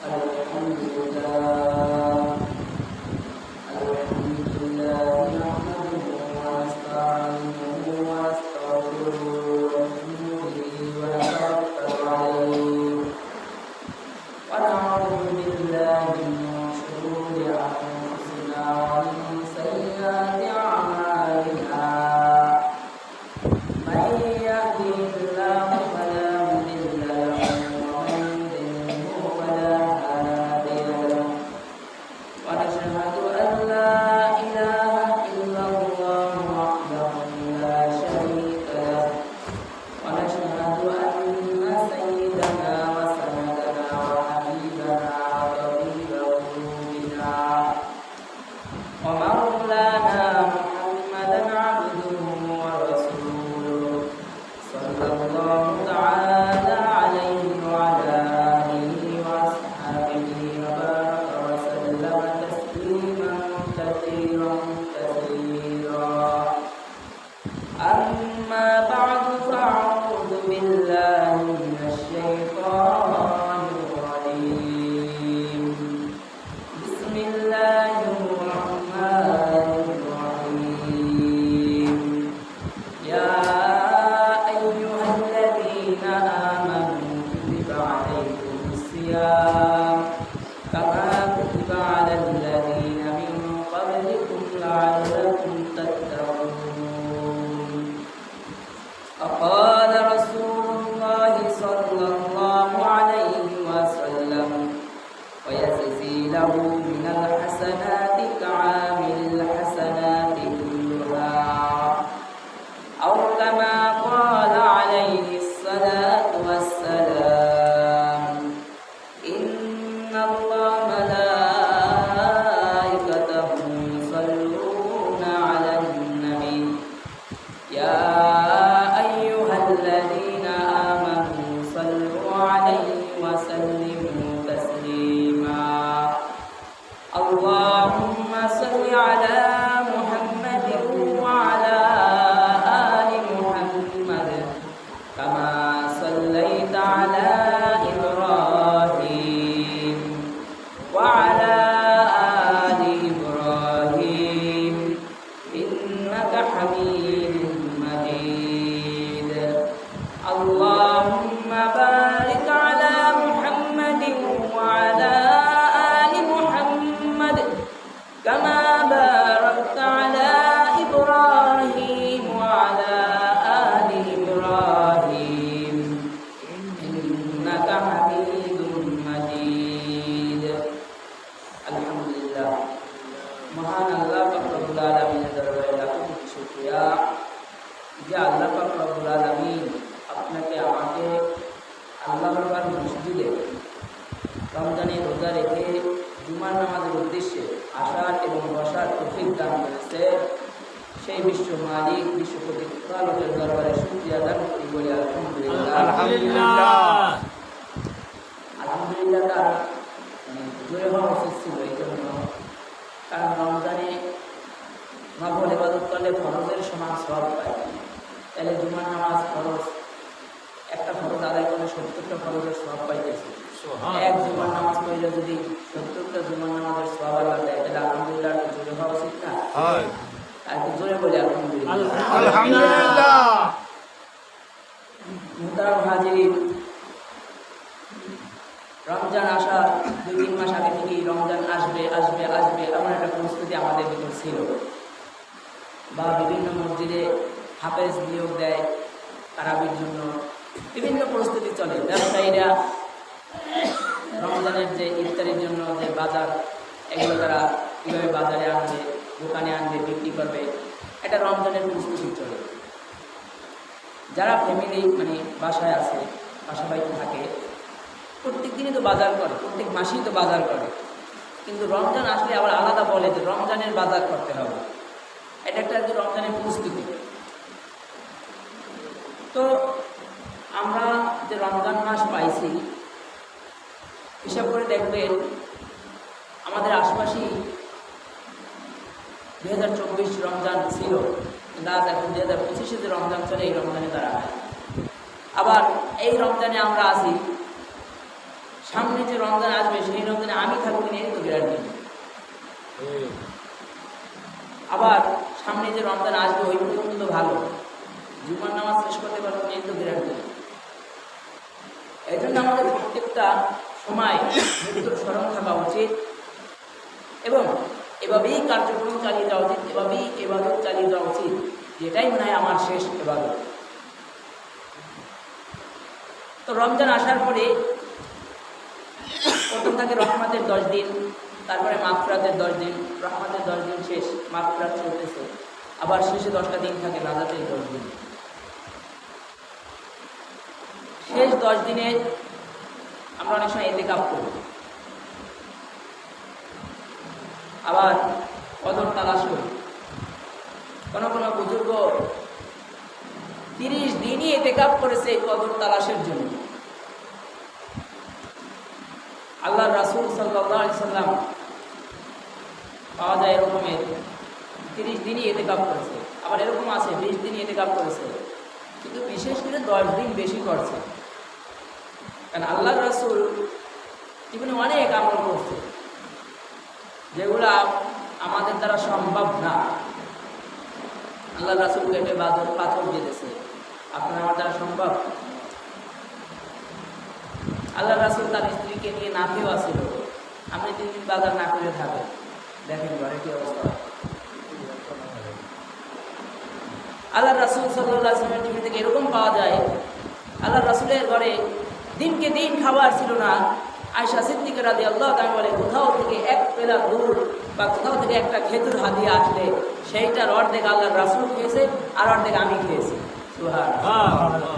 الحمد لله نحمده ونستعينه ونستغفره ونؤمن به ونتوكل عليه ونعوذ بالله من شرور أنفسنا ومن سيئات أعمالنا من يهده الله فلا مضل له ومن يضلله فلا هادي له ونشهد أن لا إله إلا الله وحده لا شريك له ونشهد أن سيدنا وسندنا وحبيبنا وطبيب قلوبنا ومولانا محمدا عبده ورسوله صلى الله تعالى عليه وعلى آله وأصحابه وبارك وسلم تسليما كثيرا كثيرا أما بعد فأعوذ بالله من الشيطان الرجيم بسم الله الرحمن الرحيم يا أيها الذين آمنوا كتب عليكم الصيام كما كتب على الذين من قبلكم لعلكم تتقون فقال رسول الله صلى الله عليه وسلم ويجزي له من الحسنات كعامل الحسنات كلها أو كما قال عليه الصلاة والسلام إن الله ملائكته يصلون على النبي يا أيها الذين آمنوا صلوا عليه وسلموا تسليما اللهم صل على محمد وعلى آل محمد كما صليت على إبراهيم وعلى آل إبراهيم إنك حميد مجيد اللهم بارك على محمد وعلى آل محمد كما باركت على إبراهيم وعلى آل إبراهيم إنك حميد مجيد الحمد لله মহান আল্লাহ পাক রব্বুল আলামিনের দরবারে লাখো শুকরিয়া যে আল্লাহ পাক রব্বুল আলামিন আপনাকে আমাকে আল্লাহর ঘর মসজিদে রমজানের রোজা রেখে জুমার নামাজের উদ্দেশ্যে আসার এবং বসার তৌফিক দান করেছে সেই বিশ্ব মালিক বিশ্ব প্রতিপালকের দরবারে শুকরিয়া দান করি বলি আলহামদুলিল্লাহ আলহামদুলিল্লাহ তার জোরে হওয়া উচিত ছিল এই জন্য কারণ রমজানে নফল ইবাদত করলে ফরজের সমান সওয়াব পায় তাহলে জুমার নামাজ ফরজ একটা ফরজ আদায় করলে 70টা ফরজের সওয়াব পাইতেছে এক জুমার নামাজ পড়লে যদি 70টা জুমার নামাজের সওয়াব আল্লাহ দেয় তাহলে আলহামদুলিল্লাহ একটু জোরে হওয়া উচিত না আর একটু জোরে বলি আলহামদুলিল্লাহ মুহতারাম হাজিরিন রমজান আসার 2-3 মাস আগে থেকেই রমজান আসবে আসবে আসবে এমন একটা প্রস্তুতি আমাদের ভিতর ছিল বা বিভিন্ন মসজিদে হাফেজ নিয়োগ দেয় তারাবির জন্য বিভিন্ন প্রস্তুতি চলে ব্যবসায়ীরা রমজানের যে ইফতারির জন্য যে বাজার এগুলো তারা কীভাবে বাজারে আনবে দোকানে আনবে বিক্রি করবে এটা রমজানের প্রস্তুতি চলে যারা ফ্যামিলি মানে বাসায় আছে বাসা বাড়িতে থাকে প্রত্যেক দিনই তো বাজার করে প্রত্যেক মাসেই তো বাজার করে কিন্তু রমজান আসলে আবার আলাদা বলে যে রমজানের বাজার করতে হবে এটা একটা রমজানের প্রস্তুতি তো আমরা যে রমজান মাস পাইছি হিসাব করে দেখবেন আমাদের আশপাশেই 2024 রমজান ছিল কিন্তু আজ এখন 2025 যে রমজান চলে এই রমজানে তারা আবার এই রমজানে আমরা আছি, সামনে যে রমজান আসবে সেই যে রমজান আসবে ওই পর্যন্ত ভালো, জুমার নামাজ শেষ করতে পারবো এই তো গ্যারান্টি। এই জন্য আমাদের প্রত্যেকটা সময় মৃত্যুর স্মরণ থাকা উচিত এবং এভাবেই কার্যক্রম চালিয়ে যাওয়া উচিত, এভাবেই চালিয়ে যাওয়া উচিত, যেটাই মনে হয় আমার শেষ এভাবে। তো রমজান আসার পরে প্রথম থাকে রহমতের 10 দিন, তারপরে মাগফিরাতের 10 দিন, রহমতের 10 দিন শেষ, মাগফিরাত চলতেছে, আবার শেষে 10টা দিন থাকে নাজাতের 10 দিন। শেষ 10 দিনে আমরা অনেক সময় ইতিকাফ করি, আবার কদর তালাশ করি। কোনো কোনো বুজুর্গ 30 দিনই ইতিকাফ করেছে এই কদর তালাশের জন্য। আল্লাহর রাসূল সাল্লাল্লাহু আলাইহি সাল্লাম পাওয়া যায় এরকমের 30 দিনই ইতিকাফ করেছে, আবার এরকম আছে 20 দিনই ইতিকাফ করেছে, কিন্তু বিশেষ করে 10 দিন বেশি করছে। কারণ আল্লাহর রাসূল জীবনে অনেক আমল করছে যেগুলা আমাদের দ্বারা সম্ভব না। আল্লাহ রাসূল পেটে পাথর দিয়েছে, আপনার আমার দ্বারা সম্ভব? আল্লাহ রাসূল তার স্ত্রীকে নিয়ে না খেয়েও আসছিল, আপনি 3 দিন বাজার না করে থাকেন, দেখেন ঘরে কি অবস্থা। আল্লাহ রাসূল সাল্লাল্লাহু আলাইহি ওয়াসাল্লামের জীবন থেকে এরকম পাওয়া যায়, আল্লাহ রাসূলের ঘরে দিনকে দিন খাবার ছিল না। আয়েশা সিদ্দিকা রাদিয়াল্লাহু তাআলা বলে, কোথাও থেকে এক পেলা দুধ বা কোথাও থেকে একটা খেজুর হাদিয়া আসলে সেইটার অর্ধেক আল্লাহর রাসূল খেয়েছে আর অর্ধেক আমি খেয়েছি। সুবহানাল্লাহ।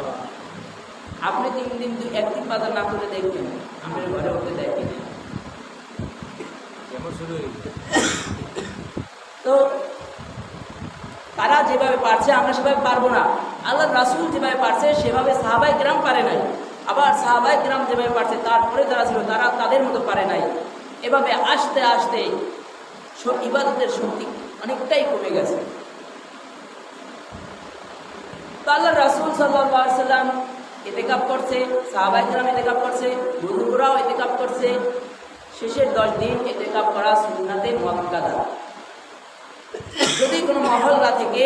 আপনি 3 দিন 1 দিন বাজার না করে দেখবেন আমাদের ঘরে ওকে দেখেন। তো তারা যেভাবে পারছে আমরা সেভাবে পারবো না, আল্লাহর রাসূল যেভাবে পারছে সেভাবে সাহাবায়ে কেরাম পারে নাই, আবার সাহাবায়ে কেরাম যেভাবে পারছে তারপরে যারা ছিল তারা তাদের মতো পারে নাই। এভাবে আস্তে আস্তে সব ইবাদতের শক্তি অনেকটাই কমে গেছে। তো আল্লাহর রাসূল সাল্লাল্লাহু আলাইহি ওয়াসাল্লাম ইতিকাফ করছে, সাহাবায়ে কেরাম ইতিকাফ করছে, বুজুর্গরাও ইতিকাফ করছে। শেষের 10 দিন ইতিকাফ করা সুন্নাতে মুআক্কাদা। যদি কোনো মহল্লা থেকে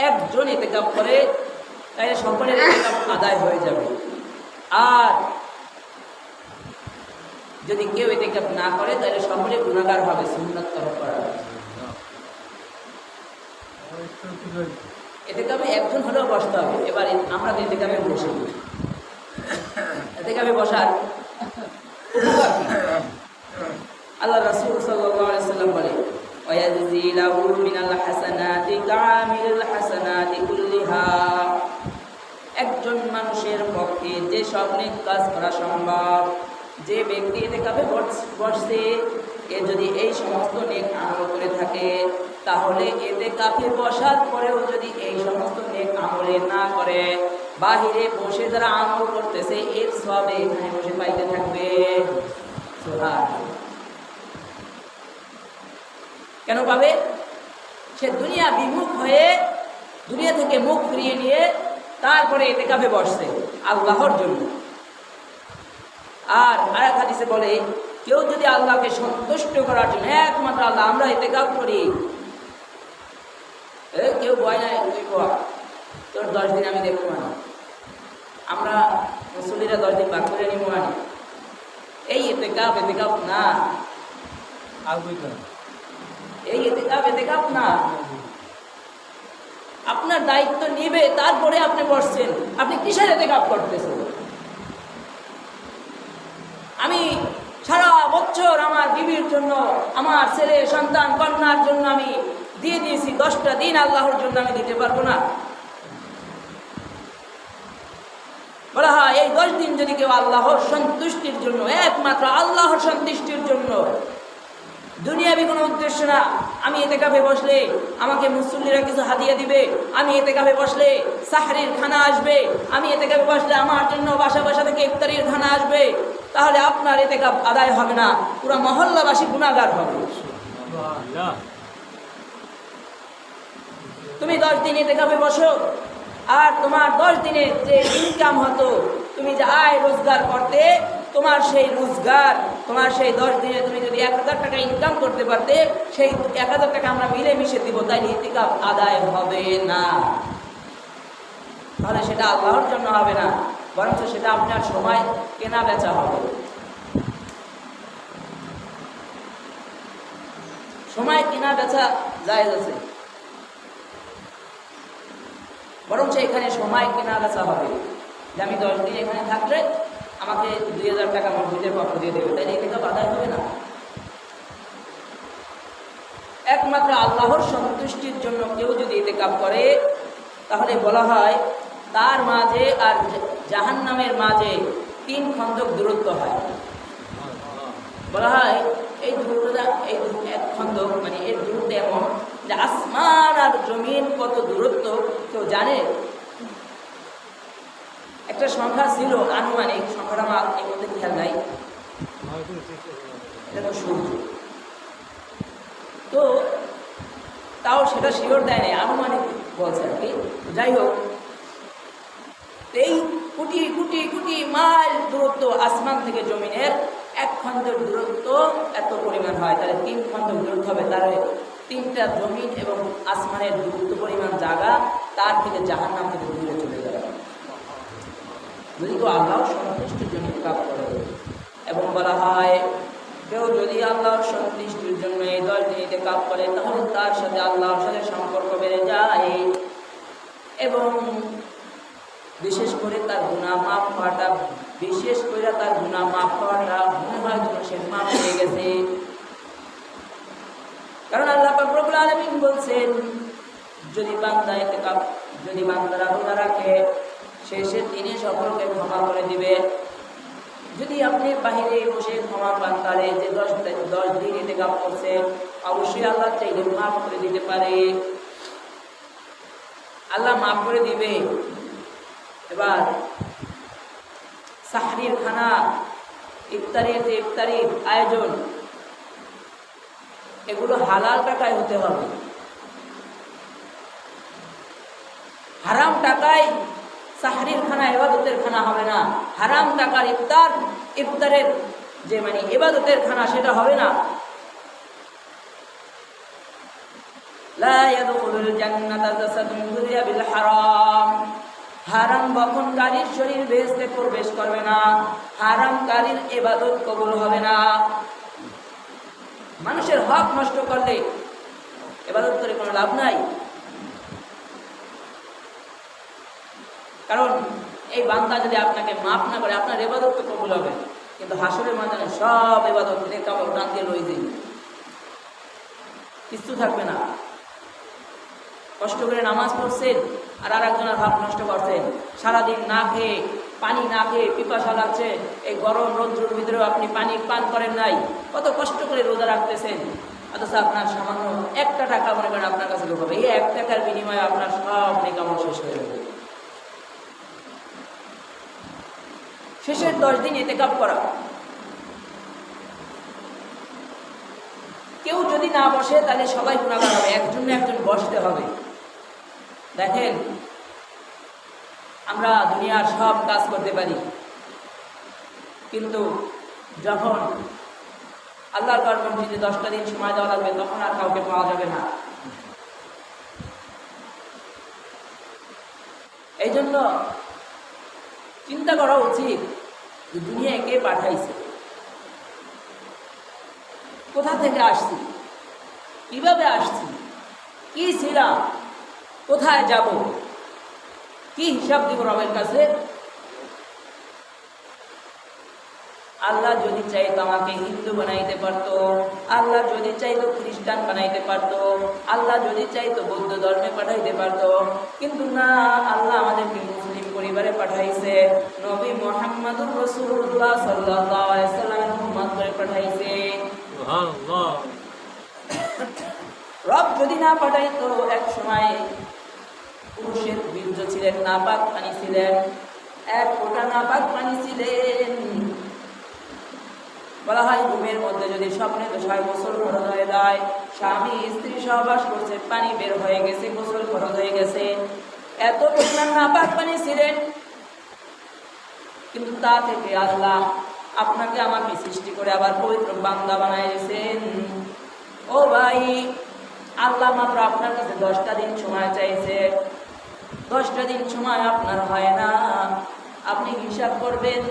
একজন ইতিকাফ করে তাহলে সকলের ইতিকাফ আদায় হয়ে যাবে, আর যদি কেউ ইতিকাফ না করে তাহলে সকলে গুনাহগার হবে, সুন্নাত তরক করা। ইতিকাফে একজন হলেও বসতে হবে। এবার আমরা ইতিকাফে বসি, ইতিকাফে বসার আল্লাহ রাসূল সাল্লাল্লাহু আলাইহি ওয়াসাল্লাম বলে, ওয়ায়াজি লাহু মিনাল হাসানাতি কামিলুল হাসানাতি কুল্লিহা। একজন মানুষের পক্ষে যে সব নেক কাজ করা সম্ভব, যে ব্যক্তি ইতিকাফে বসছে এ যদি এই সমস্ত নেক আমল করে থাকে, তাহলে ইতিকাফে বসার পরেও যদি এই সমস্ত নেক আমলে না করে, বাহিরে বসে যারা আমল করতেছে এর সওয়াব এখানে বসে পাইতে থাকবে। সুবহানাল্লাহ। কেন পাবে? সে দুনিয়া বিমুখ হয়ে দুনিয়া থেকে মুখ ফিরিয়ে নিয়ে তারপরে ইতিকাফে বসছে আল্লাহর জন্য। আর আরেক হাদিসে বলে, কেউ যদি আল্লাহকে সন্তুষ্ট করার জন্য, একমাত্র আল্লাহ, আমরা ইতিকাফ করি, কেউ ভয় নাই, তুই তোর 10 দিন আমি দেখবো না, আমরা মুসল্লিরা 10 দিন বাদ করে নিব আনি, এই ইতিকাফ না, এই ইতিকাফ না। আপনার দায়িত্ব নিবে তারপরে আপনি বসছেন, আপনি কিসের ইতিকাফ করতেছেন? আমি সারা বছর আমার বিবির জন্য, আমার ছেলে সন্তান কন্যার জন্য আমি দিয়ে দিয়েছি, 10টা দিন আল্লাহর জন্য আমি দিতে পারবো না? বলা হয় এই 10 দিন যদি কেউ আল্লাহর সন্তুষ্টির জন্য, একমাত্র আল্লাহর সন্তুষ্টির জন্য, দুনিয়াবি কোনো উদ্দেশ্য না, আমি ইতিকাফে বসলে আমাকে মুসল্লিরা কিছু হাদিয়া দিবে, আমি ইতিকাফে বসলে সাহরির খানা আসবে, আমি ইতিকাফে বসলে আমার জন্য বাসা বাসা থেকে ইফতারির খানা আসবে, তাহলে আপনার ইতিকাফ আদায় হবে না, পুরো মহল্লাবাসী গুনাহগার হবে। তুমি 10 দিন ইতিকাফে বসো, আর তোমার 10 দিনের যে ইনকাম হতো, তুমি যে আয় রোজগার করতে, তোমার সেই রোজগার, তোমার সেই 10 দিনে তুমি যদি 1000 টাকা ইনকাম করতে পারতে, সেই 1000 টাকা আমরা মিলে মিশে দিব, তাই ইতিকাফ আদায় হবে না। তাহলে সেটা আল্লাহর জন্য হবে না, বরঞ্চ সেটা আপনার সময় কেনা বেচা হবে। সময় কেনা বেচা জায়েজ আছে, বরঞ্চ এখানে সময় কেনা বেচা হবে যে আমি 10 দিন এখানে থাকলে আমাকে 2000 টাকা মসজিদের পক্ষ দিয়ে দেবে, তাই ইতিকাফ আদায় হবে না। একমাত্র আল্লাহর সন্তুষ্টির জন্য কেউ যদি ইতিকাফ করে, তাহলে বলা হয় তার মাঝে আর জাহান্নামের মাঝে 3 খন্দক দূরত্ব হয়। বলা হয় এই দূরত্বটা, এই 1 খন্দক মানে এর দূরত্ব এমন যে আসমান আর জমিন কত দূরত্ব কেউ জানে? একটা সংখ্যা ছিল আনুমানিক, সংখ্যাটা আমার এই মধ্যে খেয়াল নাই, এটা তো সূর্য, তো তাও সেটা শিওর দেয় নাই, আনুমানিক বলছে আর কি। যাই হোক, এই কোটি কোটি কোটি মাইল দূরত্ব আসমান থেকে জমিনের 1 খন্ডের দূরত্ব এত পরিমাণ হয়, তাহলে 3 খন্ড দূরত্ব হবে, তাহলে 3টা জমিন এবং আসমানের দূরত্ব পরিমাণ জায়গা তার থেকে জাহান্নাম থেকে দূরে চলে যাবে যদি তো আল্লাহর সন্তুষ্টির জন্য কাজ করে। এবং বলা হয় কেউ যদি আল্লাহর সন্তুষ্টির জন্য এই 10 দিন ইতিকাফ করে, তাহলে তার সাথে আল্লাহর সাথে সম্পর্ক বেড়ে যায় এবং বিশেষ করে তার গুনাহ মাফ হওয়াটা, বিশেষ করে তার গুনাহ মাফ হওয়াটা মনে হয় যেন সে মাফ হয়ে গেছে। কারণ আল্লাহ পাক রব্বুল আলামিন বলছেন, যদি বান্দা ইতিকাফ, যদি বান্দারা রোজা রাখে, শেষের দিনে সকলকে ক্ষমা করে দিবে। যদি আপনি বাহিরে বসে ক্ষমা পান, তাহলে যে 10 দিন ইতিকাফ করছে, অবশ্যই আল্লাহ চাইলে মাফ করে দিতে পারে, আল্লাহ মাফ করে দিবে। এবার সাহরির খানা, ইফতারির আয়োজন, এগুলো হালাল টাকায় হতে হবে, হারাম টাকায় সাহরির খানা ইবাদতের খানা হবে না। হারাম টাকার ইফতারের যে মানে ইবাদতের খানা, সেটা হবে না। লা ইয়াদখুলুল জান্নাতা জাসাদুন গুযিয়া বিল হারাম, হারাম বক্ষণকারীর শরীর বেহেশতে প্রবেশ করবে না, হারামকারীর ইবাদত কবুল হবে না। মানুষের হক নষ্ট করলে ইবাদত করে কোনো লাভ নাই, কারণ এই বান্দা যদি আপনাকে মাফ না করে, আপনার ইবাদত তো কবুল হবে, কিন্তু হাসরের ময়দানে সব ইবাদত কাপড় টান দিয়ে লই দিই, কিছু থাকবে না। কষ্ট করে নামাজ পড়ছেন আর আরেকজনের হক নষ্ট করছেন, সারাদিন না খেয়ে, পানি না খেয়ে, পিপাসা লাগছে, এই গরম রৌদ্রের ভিতরেও আপনি পানি পান করেন নাই, কত কষ্ট করে রোজা রাখতেছেন, অথচ আপনার সামান্য 1 টাকা মনে করেন আপনার কাছে লোক হবে, এই 1 টাকার বিনিময়ে আপনার সব নেকামল শেষ হয়ে যাবে। শেষের 10 দিন ইতিকাফ করা, কেউ যদি না বসে তাহলে সবাই গুনাহগার হবে, একজন না একজন বসতে হবে। দেখেন, আমরা দুনিয়ার সব কাজ করতে পারি, কিন্তু যখন আল্লাহর ঘর মসজিদে 10টা দিন সময় দেওয়া লাগবে, তখন আর কাউকে পাওয়া যাবে না। এই জন্য চিন্তা করা উচিত যে দুনিয়ায় কে পাঠাইছে, কোথা থেকে আসছি, কিভাবে আসছি, কি ছিলাম, কোথায় যাব, কি হিসাব দিব রবের কাছে। আল্লাহ যদি চাইতো আমাকে হিন্দু বানাইতে পারতো, আল্লাহ যদি চাইতো খ্রিস্টান বানাইতে পারতো, আল্লাহ যদি চাইতো বৌদ্ধ ধর্মে পাঠাইতে পারতো, কিন্তু না, আল্লাহ আমাদেরকে মুসলিম পরিবারে পাঠাইছে, নবী মুহাম্মদুর রাসূলুল্লাহ সাল্লাল্লাহু আলাইহি ওয়াসাল্লামের উম্মত করে পাঠাইছে। সুবহানাল্লাহ। রব যদি না পাঠাইতো, এক সময় পুরুষের বীর্য ছিলেন, নাপাক পানি ছিলেন, 1 ফোঁটা নাপাক পানি ছিলেন। বলা হয় ঘুমের মধ্যে যদি স্বপ্নে দশায় গোসল ফরজ হয়ে যায়, স্বামী স্ত্রী সহবাস করছে, পানি বের হয়ে গেছে, গোসল ফরজ হয়ে গেছে, এত পরিমাণ নাপাক পানি ছিলেন, কিন্তু তা থেকে আল্লাহ আপনাকে আমাকে সৃষ্টি করে আবার পবিত্র বান্দা বানাইছেন। ও ভাই, আল্লাহ মাত্র আপনার কাছে 10টা দিন সময় চাইছে। 10টা দিন সময় আপনার হয় না। আপনি হিসাব করবেন,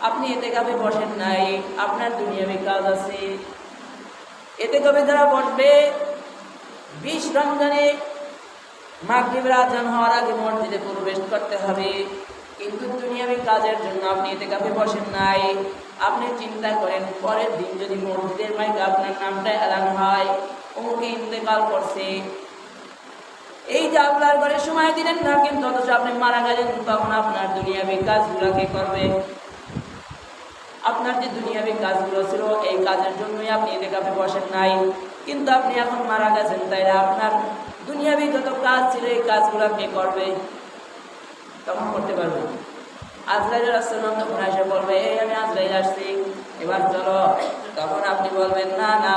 আপনি এতেকাফে বসেন নাই, আপনার দুনিয়াবি কাজ আছে। এতেকাফে যারা বসবে 20 রমজানে মাগরিবের আজান হওয়ার আগে মসজিদে প্রবেশ করতে হবে, কিন্তু দুনিয়াবি কাজের জন্য আপনি এতেকাফে বসেন নাই। আপনি চিন্তা করেন, পরের দিন যদি মসজিদের মাইকে আপনার নামটা এলান হয় অমুকে ইন্তেকাল করছে, এই যে আল্লাহর ঘরে সময় দিলেন না, কিন্তু অথচ আপনি মারা গেলেন, তখন আপনার দুনিয়াবি কাজগুলো কে করবে? আপনার যে দুনিয়াবি কাজগুলো ছিল এই কাজের জন্যই আপনি এতেকাফে বসেন নাই, কিন্তু আপনি এখন মারা গেছেন, তাইলে আপনার দুনিয়াবি যত কাজ ছিল এই কাজগুলো কে করবে? তখন করতে পারবেন। আজরাইল আসসালাম তখন এসে বলবে, এই আমি আজরাইল আসছি, এবার চলো। তখন আপনি বলবেন, না না,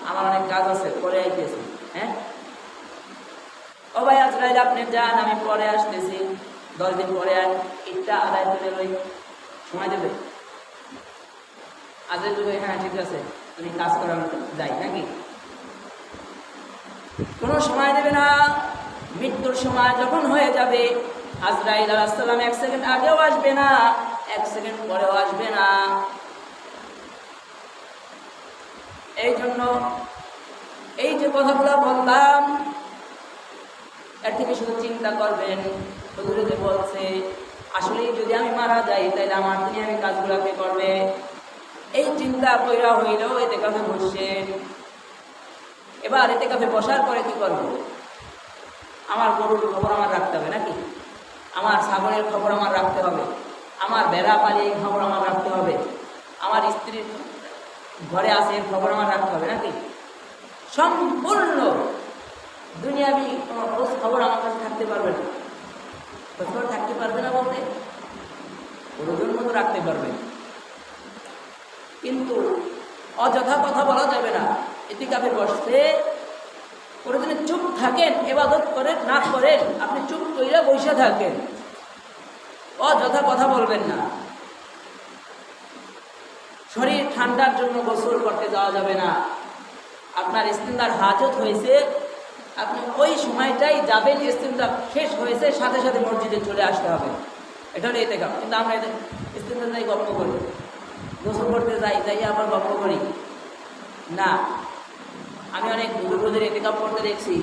আমার অনেক কাজ আছে, পরে আইতেছি। হ্যাঁ, ও ভাই আজরাইল আপনি যান, আমি পরে আসতেছি, 10 দিন পরে ইটটা আদায় করে লই, সময় দেবে? আজরাইল বলবে, হ্যাঁ ঠিক আছে, তুমি কাজ করার যাই নাকি? কোনো সময় দেবে না। মৃত্যুর সময় যখন হয়ে যাবে, আজরাইল আলাইহিস সালাম 1 সেকেন্ড আগেও আসবে না, 1 সেকেন্ড পরেও আসবে না। এই জন্য এই যে কথাগুলো বললাম, এর থেকে শুধু চিন্তা করবেন, হুজুরে যে বলছে আসলে যদি আমি মারা যাই তাহলে আমার দুনিয়াবি কাজগুলো কে করবে? এই চিন্তা কইরা হইলেও এতেকাফে বসছেন। এবার এতেকাফে বসার পরে কি করব? আমার গরুর খবর আমার রাখতে হবে নাকি? আমার ছাগলের খবর আমার রাখতে হবে, আমার ভেড়া পালি এই খবর আমার রাখতে হবে, আমার স্ত্রীর ঘরে আছে এর খবর আমার রাখতে হবে নাকি? সম্পূর্ণ দুনিয়াবি কোনো খোঁজ খবর আমার কাছে থাকতে পারবে না। খোঁজ খবর থাকতে পারবে না বলতে প্রয়োজন মতো রাখতে পারবে, কিন্তু অযথা কথা বলা যাবে না। ইতিকাফে বসতে প্রয়োজনে চুপ থাকেন, ইবাদত করেন না করেন, আপনি চুপ কইরা বসে থাকেন, অযথা কথা বলবেন না। শরীর ঠান্ডার জন্য গোসল করতে যাওয়া যাবে না। আপনার ইস্তেঞ্জার হাজত হয়েছে, আপনি ওই সময়টাই যাবেন, ইস্তেঞ্জা শেষ হয়েছে সাথে সাথে মসজিদে চলে আসতে হবে, এটা হলো ইতিকাফ। কিন্তু আমরা ইস্তেঞ্জা যাই গল্প করি, গোসল করতে যাই আবার গল্প করি না। আমি অনেক বুজুর্গদের ইতিকাফ করতে দেখছি,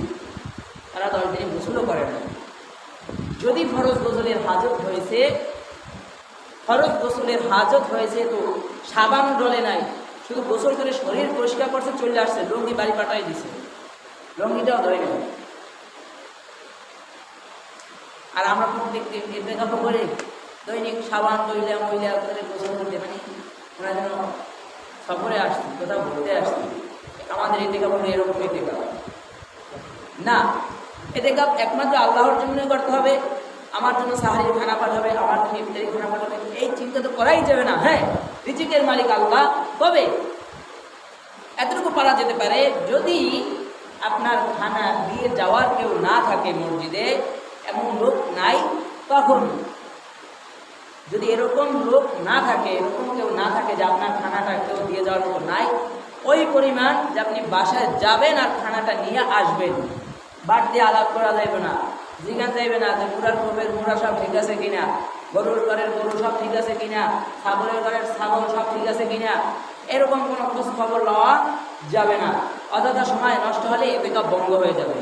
তারা 10 দিনে গোসলও করে না। যদি ফরজ গোসলের হাজত হয়েছে, ফরজ গোসলের হাজত হয়েছে, তো সাবান ডলে নাই, শুধু গোসল করে শরীর পরিষ্কার করছে, চলে আসছে, লুঙ্গি বাড়ি পাঠাই দিছে, লুঙ্গিটাও ধরে নেব। আর আমরা প্রত্যেক ইতিকাফ করে দৈনিক সাবান মহিলা করে গোসল করতে, মানে ওরা যেন সফরে আসছি, কোথাও ঘুরতে আসছি, আমাদের ইতিকাফ হলে এরকম ইতিকাফ না। ইতিকাফ একমাত্র আল্লাহর জন্যই করতে হবে। আমার জন্য সাহারির খানা পাঠাবে, আমার জন্য ইফতারি খানা পাঠাবে, এই চিন্তা তো করাই যাবে না। হ্যাঁ, রিজিকের মালিক আল্লাহ, তবে এতটুকু পারা যেতে পারে, যদি আপনার খানা দিয়ে যাওয়ার কেউ না থাকে মসজিদে, এমন লোক নাই, তখন যদি এরকম লোক না থাকে, এরকম কেউ না থাকে যে আপনার খানাটা কেউ দিয়ে যাওয়ার মতো নাই, ওই পরিমাণ যে আপনি বাসায় যাবেন আর খানাটা নিয়ে আসবেন, বাড়তি আলাপ করা যাইবে না, জিজ্ঞাসা যাইবে না যে মুরার খোপের মুরা সব ঠিক আছে কিনা, গরুর ঘরের গরু সব ঠিক আছে কিনা, ছাগলের ঘরের ছাগল সব ঠিক আছে কিনা, এরকম কোনো খোঁজ খবর লওয়া যাবে না। অযথা সময় নষ্ট হলে ইতিকাফ ভঙ্গ হয়ে যাবে।